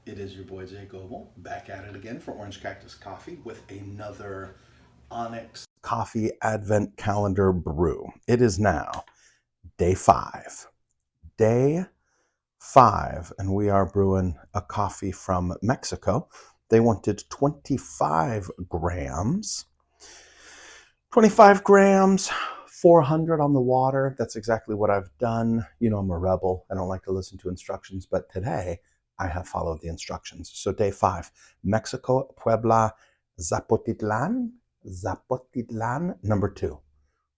It is your boy Jay Goble back at it again for Orange Cactus Coffee with another Onyx Coffee Advent Calendar brew. It is now day five. Day five, and we are brewing a coffee from Mexico. They wanted 25 grams. 25 grams, 400 on the water. That's exactly what I've done. You know, I'm a rebel. I don't like to listen to instructions, but today I have followed the instructions. So day five, Mexico, Puebla, Zapotitlan, number two.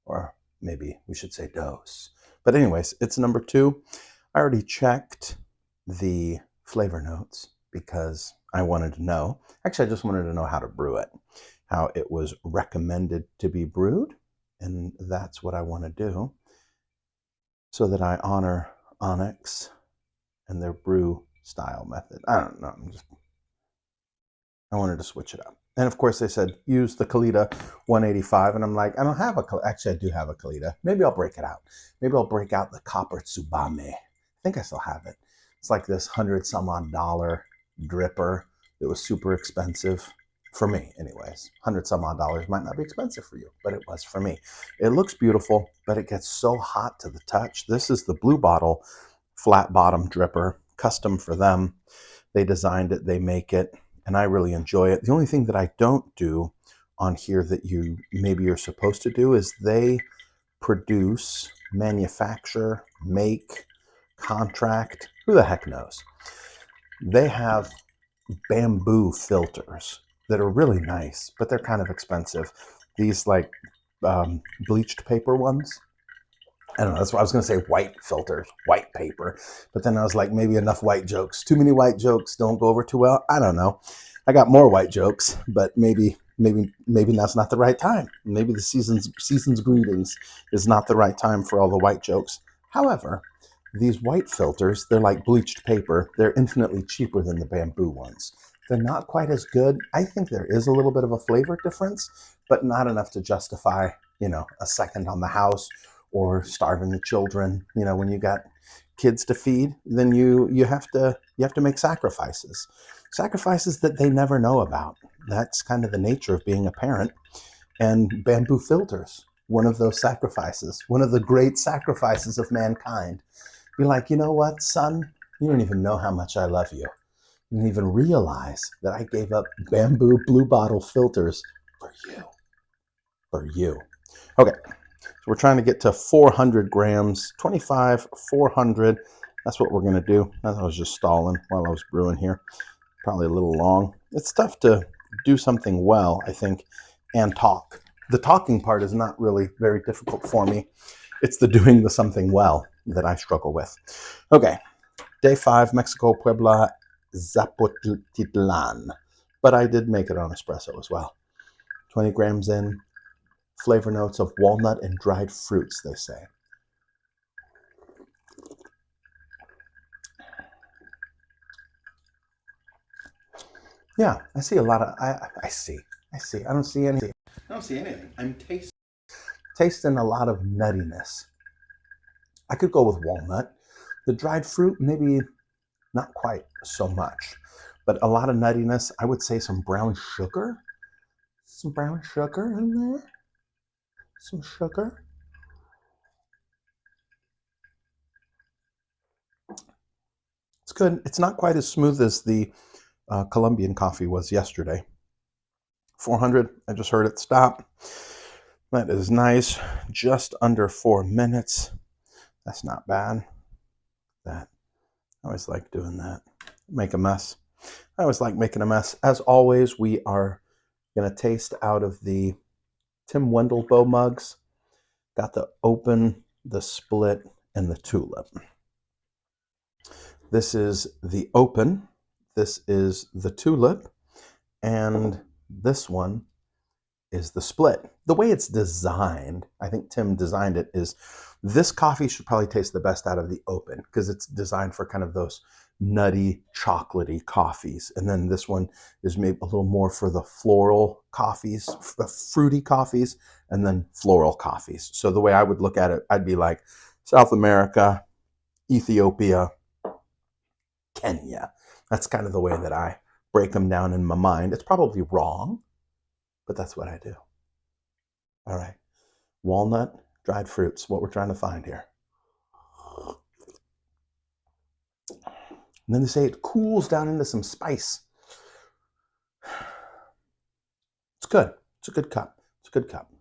Or maybe we should say dos. But anyways, it's number two. I already checked the flavor notes because I wanted to know. Actually, I just wanted to know how to brew it, how it was recommended to be brewed. And that's what I want to do so that I honor Onyx and their brew style method. I don't know. I wanted to switch it up. And of course, they said use the Kalita 185. And I'm like, I don't have a Kalita. Actually, I do have a Kalita. Maybe I'll break it out. Maybe I'll break out the copper Tsubame. I think I still have it. It's like this $100-some-odd dripper that was super expensive for me, anyways. $100-some-odd might not be expensive for you, but it was for me. It looks beautiful, but it gets so hot to the touch. This is the Blue Bottle flat bottom dripper, custom for them. They designed it, they make it, and I really enjoy it. The only thing that I don't do on here that you're supposed to do is they produce, manufacture, make, contract, who the heck knows. They have bamboo filters that are really nice, but they're kind of expensive. These like bleached paper ones. I don't know, that's what I was going to say, white filters, white paper. But then I was like, maybe enough white jokes. Too many white jokes don't go over too well. I don't know. I got more white jokes, but maybe that's not the right time. Maybe the season's greetings is not the right time for all the white jokes. However, these white filters, they're like bleached paper. They're infinitely cheaper than the bamboo ones. They're not quite as good. I think there is a little bit of a flavor difference, but not enough to justify, a second on the house or starving the children. When you got kids to feed, then you have to make sacrifices that they never know about. That's kind of the nature of being a parent. And bamboo filters, one of those sacrifices, one of the great sacrifices of mankind. Be like, you know what, son, you don't even know how much I love you. You didn't even realize that I gave up bamboo Blue Bottle filters for you. For you. Okay, so we're trying to get to 400 grams, 25, 400. That's what we're going to do. I was just stalling while I was brewing here. Probably a little long. It's tough to do something well, I think, and talk. The talking part is not really very difficult for me. It's the doing the something well that I struggle with. Okay, day five, Mexico, Puebla, Zapotitlan. But I did make it on espresso as well. 20 grams in. Flavor notes of walnut and dried fruits, they say. Yeah, I see a lot of, I see. I don't see anything. I don't see anything. I'm tasting a lot of nuttiness. I could go with walnut. The dried fruit, maybe not quite so much, but a lot of nuttiness. I would say some brown sugar. Some brown sugar in there. Some sugar. It's good. It's not quite as smooth as the Colombian coffee was yesterday. 400, I just heard it stop. That is nice. Just under 4 minutes. That's not bad. I always like doing that. Make a mess. I always like making a mess. As always, we are going to taste out of the Tim Wendelboe mugs. Got the open, the split, and the tulip. This is the open. This is the tulip. And this one is the split. The way it's designed, I think Tim designed it, is this coffee should probably taste the best out of the open because it's designed for kind of those nutty, chocolatey coffees. And then this one is maybe a little more for the floral coffees, fruity coffees, and then floral coffees. So the way I would look at it, I'd be like South America, Ethiopia, Kenya. That's kind of the way that I break them down in my mind. It's probably wrong, but that's what I do. All right. Walnut, dried fruits, what we're trying to find here. And then they say it cools down into some spice. It's good. It's a good cup. It's a good cup.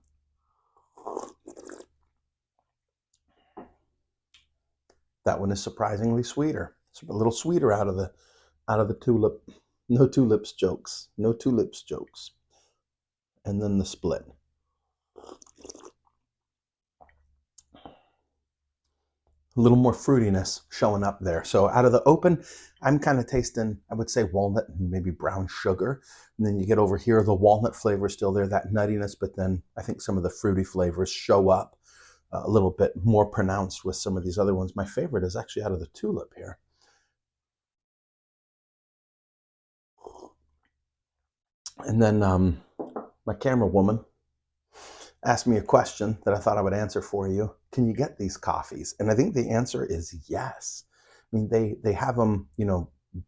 That one is surprisingly sweeter. It's a little sweeter out of the tulip. No tulips jokes. No tulips jokes. And then the split. A little more fruitiness showing up there. So out of the open, I'm kind of tasting, I would say, walnut and maybe brown sugar. And then you get over here, the walnut flavor is still there, that nuttiness, but then I think some of the fruity flavors show up a little bit more pronounced with some of these other ones. My favorite is actually out of the tulip here. And then my camera woman asked me a question that I thought I would answer for you. Can you get these coffees? And I think the answer is yes. I mean, they have them,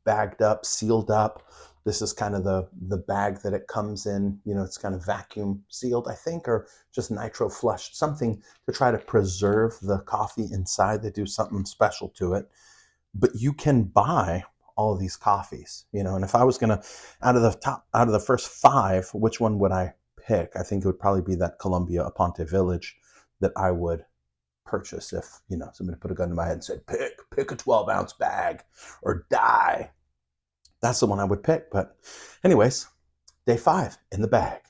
bagged up, sealed up. This is kind of the bag that it comes in. It's kind of vacuum sealed, I think, or just nitro flushed, something to try to preserve the coffee inside. They do something special to it. But you can buy all of these coffees, and if I was gonna, out of the first five, which one would I pick? I think it would probably be that Columbia Aponte Village that I would purchase if, somebody put a gun to my head and said, pick a 12-ounce bag or die. That's the one I would pick. But anyways, day 5 in the bag.